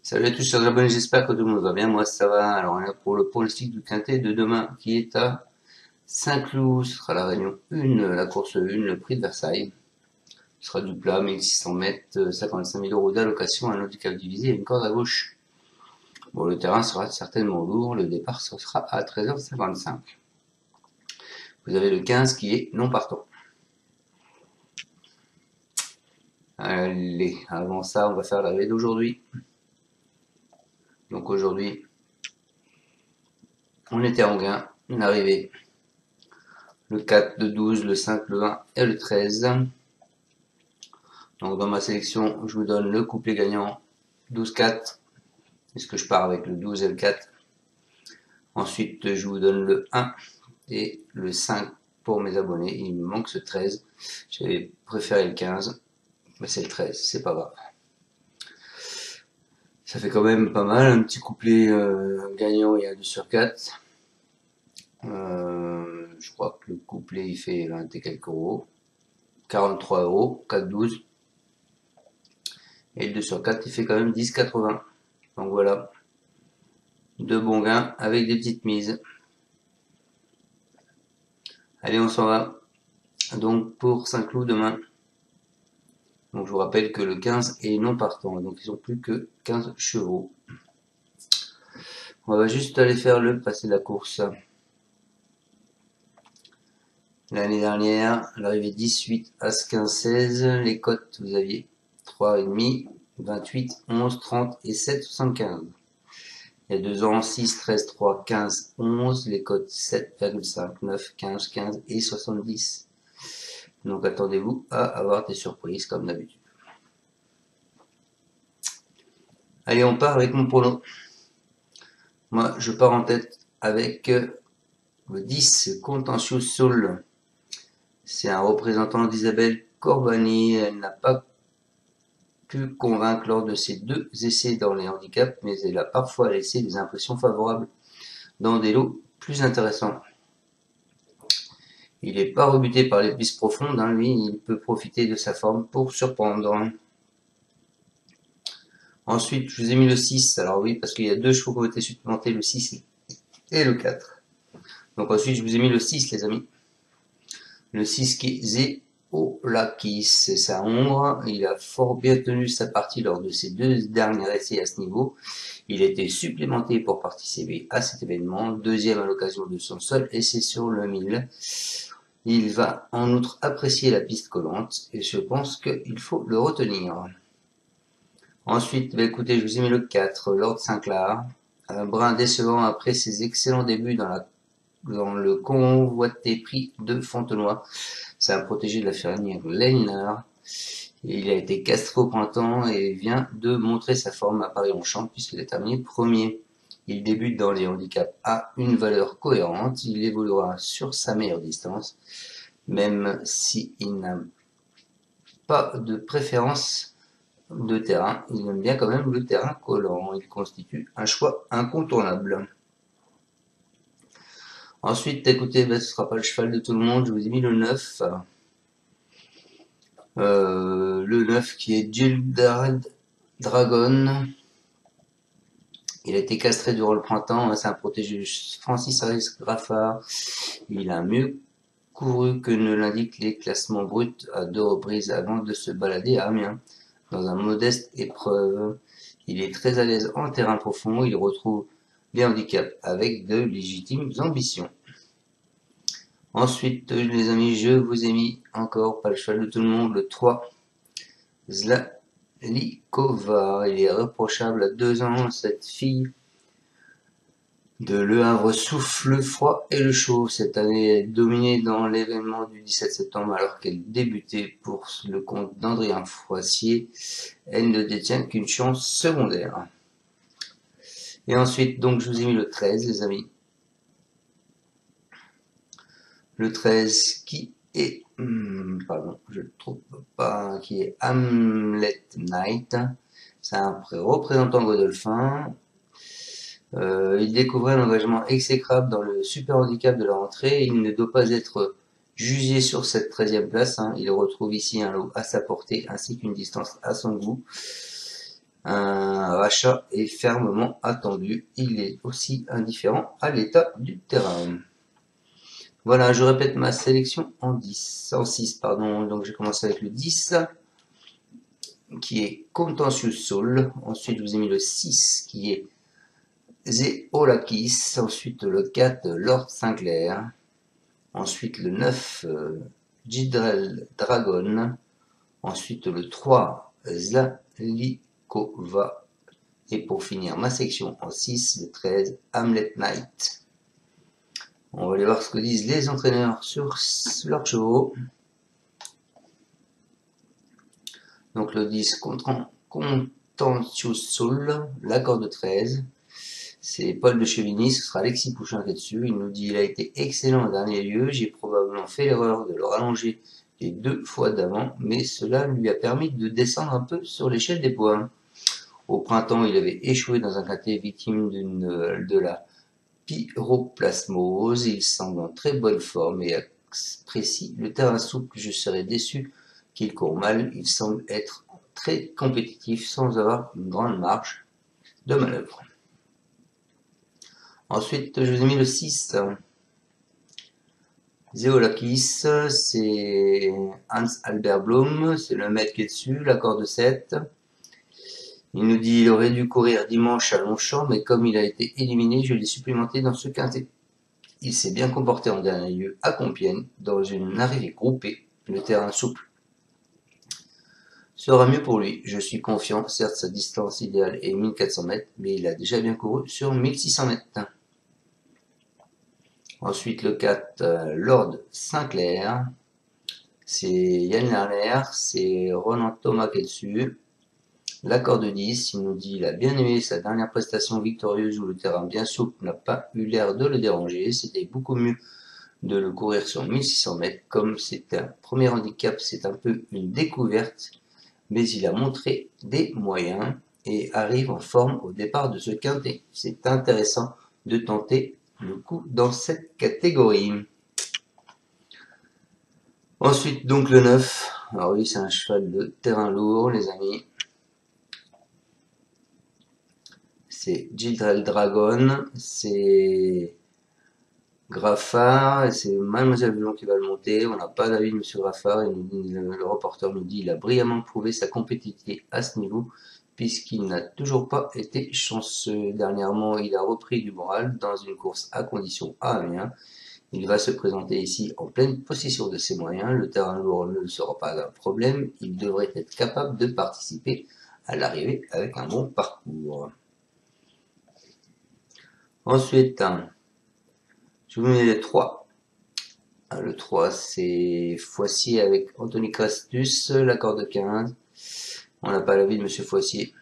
Salut à tous chers abonnés, j'espère que tout le monde va bien, moi ça va. Alors on est là pour le pronostic du quintet de demain qui est à Saint-Cloud, ce sera la réunion 1, la course 1, le prix de Versailles. Ce sera du plat, 1600 mètres, 55 000 euros d'allocation, un handicap divisé et une corde à gauche. Bon, le terrain sera certainement lourd, le départ ce sera à 13h55. Vous avez le 15 qui est non partant. Allez, avant ça on va faire l'arrivée d'aujourd'hui. Donc aujourd'hui, on était en gain, une arrivée. Le 4, le 12, le 5, le 20 et le 13. Donc dans ma sélection, je vous donne le couplet gagnant 12-4, puisque je pars avec le 12 et le 4. Ensuite, je vous donne le 1 et le 5 pour mes abonnés. Il me manque ce 13. J'avais préféré le 15, mais c'est le 13, c'est pas grave. Ça fait quand même pas mal, un petit couplet gagnant, il y a 2 sur 4. Je crois que le couplet il fait 20 et quelques euros. 43 euros, 4,12. Et le 2 sur 4 il fait quand même 10,80. Donc voilà, de bons gains avec des petites mises. Allez, on s'en va. Donc pour Saint-Cloud demain. Donc je vous rappelle que le 15 est non partant, donc ils ont plus que 15 chevaux. On va juste aller faire le passé de la course. L'année dernière, l'arrivée 18, As 15, 16, les cotes, vous aviez 3,5, 28, 11, 30 et 7, 75. Il y a 2 ans, 6, 13, 3, 15, 11, les cotes 7,5, 9, 15, 15 et 70. Donc attendez-vous à avoir des surprises comme d'habitude. Allez, on part avec mon prono. Moi, je pars en tête avec le 10, Contentious Soul. C'est un représentant d'Isabelle Corbani. Elle n'a pas pu convaincre lors de ses 2 essais dans les handicaps, mais elle a parfois laissé des impressions favorables dans des lots plus intéressants. Il n'est pas rebuté par les pistes profondes, hein, lui, il peut profiter de sa forme pour surprendre. Ensuite, je vous ai mis le 6, alors oui, parce qu'il y a 2 chevaux qui ont été supplémentés, le 6 et le 4. Donc ensuite, je vous ai mis le 6, les amis. Le 6 qui est Zeolakis, c'est sa ombre. Il a fort bien tenu sa partie lors de ses 2 derniers essais à ce niveau. Il a été supplémenté pour participer à cet événement, deuxième à l'occasion de son seul essai sur le 1000. Il va en outre apprécier la piste collante et je pense qu'il faut le retenir. Ensuite, écoutez, je vous ai mis le 4, Lord Sinclair. Un brin décevant après ses excellents débuts dans le convoité prix de Fontenoy. C'est un protégé de la fermière Lehner. Il a été castré au printemps et vient de montrer sa forme à Paris-Longchamp puisqu'il a terminé premier. Il débute dans les handicaps à une valeur cohérente. Il évoluera sur sa meilleure distance, même s'il n'a pas de préférence de terrain. Il aime bien quand même le terrain collant. Il constitue un choix incontournable. Ensuite, écoutez, ce ne sera pas le cheval de tout le monde. Je vous ai mis le 9. Le 9 qui est Gilded Dragon. Il a été castré durant le printemps. C'est un protégé Francis Harris Graffard. Il a mieux couru que ne l'indiquent les classements bruts à 2 reprises avant de se balader à Amiens. Dans un modeste épreuve. Il est très à l'aise en terrain profond. Il retrouve les handicaps avec de légitimes ambitions. Ensuite, les amis, je vous ai mis encore, pas le cheval de tout le monde, le 3, Zlalikova. Il est reprochable à 2 ans, cette fille de Le Havre souffle le froid et le chaud. Cette année, elle est dominée dans l'événement du 17 septembre alors qu'elle débutait pour le compte d'Andrien Foissier. Elle ne détient qu'une chance secondaire. Et ensuite, donc, je vous ai mis le 13, les amis. Le 13 qui est, pardon, je le trouve pas, qui est Hamlet Knight. C'est un représentant Godolphin. Il découvrait un engagement exécrable dans le super handicap de la rentrée. Il ne doit pas être jugé sur cette 13e place. Il retrouve ici un lot à sa portée ainsi qu'une distance à son goût. Un rachat est fermement attendu. Il est aussi indifférent à l'état du terrain. Voilà, je répète ma sélection en 6, pardon. Donc j'ai commencé avec le 10, qui est Contentious Soul. Ensuite, je vous ai mis le 6, qui est Zeolakis. Ensuite, le 4, Lord Sinclair. Ensuite, le 9, Jidrel Dragon. Ensuite, le 3, Zlalikova. Et pour finir ma section en 6, le 13, Hamlet Knight. On va aller voir ce que disent les entraîneurs sur leurs chevaux. Donc le 10, Contentious Soul, l'accord de 13. C'est Paul de Chevigny, ce sera Alexis Pouchin qui est dessus. Il nous dit: il a été excellent au dernier lieu. J'ai probablement fait l'erreur de le rallonger les 2 fois d'avant, mais cela lui a permis de descendre un peu sur l'échelle des points. Au printemps, il avait échoué dans un quintet victime de la pyroplasmose. Il semble en très bonne forme et apprécie le terrain souple. Je serais déçu qu'il court mal. Il semble être très compétitif sans avoir une grande marge de manœuvre. Ensuite, je vous ai mis le 6. Zeolakis, c'est Hans Albert Blum, c'est le maître qui est dessus, l'accord de 7. Il nous dit: il aurait dû courir dimanche à Longchamp, mais comme il a été éliminé, je l'ai supplémenté dans ce quintet. Il s'est bien comporté en dernier lieu à Compiègne, dans une arrivée groupée. Le terrain souple sera mieux pour lui. Je suis confiant. Certes, sa distance idéale est 1400 mètres, mais il a déjà bien couru sur 1600 mètres. Ensuite, le 4, Lord Sinclair. C'est Yann Lerner, c'est Roland Thomas qui est dessus. L'accord de 10, il nous dit: il a bien aimé sa dernière prestation victorieuse où le terrain bien souple n'a pas eu l'air de le déranger. C'était beaucoup mieux de le courir sur 1600 mètres. Comme c'est un premier handicap, c'est un peu une découverte, mais il a montré des moyens et arrive en forme au départ de ce quintet. C'est intéressant de tenter le coup dans cette catégorie. Ensuite, donc le 9. Alors oui, c'est un cheval de terrain lourd, les amis. C'est Jidrel Dragon, c'est Graffard, et c'est Mademoiselle Blanc qui va le monter. On n'a pas d'avis de Monsieur Graffard, le reporter nous dit: il a brillamment prouvé sa compétitivité à ce niveau, puisqu'il n'a toujours pas été chanceux. Dernièrement, il a repris du moral dans une course à condition à Amiens. Il va se présenter ici en pleine possession de ses moyens. Le terrain lourd ne sera pas un problème. Il devrait être capable de participer à l'arrivée avec un bon parcours. Ensuite, je vous mets les 3. Le 3, c'est Foissier avec Anthony Crestus, l'accord de 15. On n'a pas l'avis de Monsieur Foissier.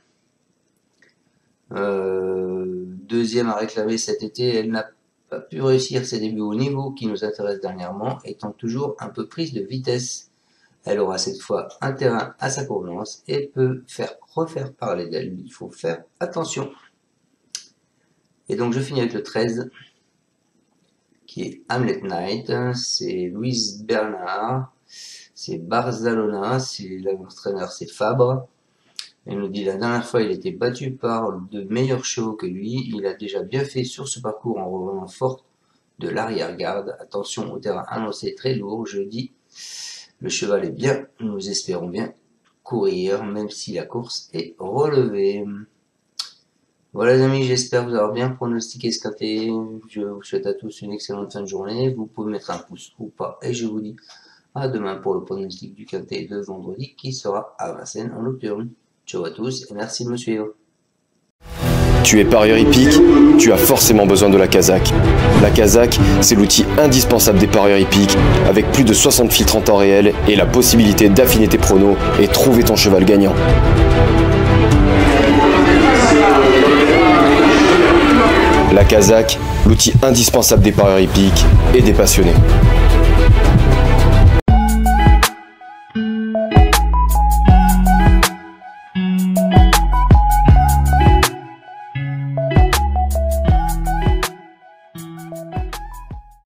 Deuxième à réclamer cet été, elle n'a pas pu réussir ses débuts au niveau qui nous intéresse dernièrement, étant toujours un peu prise de vitesse. Elle aura cette fois un terrain à sa convenance et peut refaire parler d'elle. Il faut faire attention. Et donc je finis avec le 13, qui est Hamlet Knight. C'est Louise Bernard, c'est Barzalona, c'est l'entraîneur, c'est Fabre. Elle nous dit: la dernière fois il était battu par de meilleurs chevaux que lui. Il a déjà bien fait sur ce parcours en revenant fort de l'arrière-garde. Attention au terrain annoncé très lourd jeudi. Le cheval est bien, nous espérons bien courir, même si la course est relevée. Voilà les amis, j'espère vous avoir bien pronostiqué ce quintet. Je vous souhaite à tous une excellente fin de journée. Vous pouvez mettre un pouce ou pas. Et je vous dis à demain pour le pronostic du quintet de vendredi qui sera à Vincennes en nocturne. Ciao à tous et merci de me suivre. Tu es parieur hippique, tu as forcément besoin de la Kazakh. La Kazakh, c'est l'outil indispensable des parieurs hippiques, avec plus de 60 filtres en temps réel et la possibilité d'affiner tes pronos et trouver ton cheval gagnant. La Kazakh, l'outil indispensable des parieurs hippiques et des passionnés.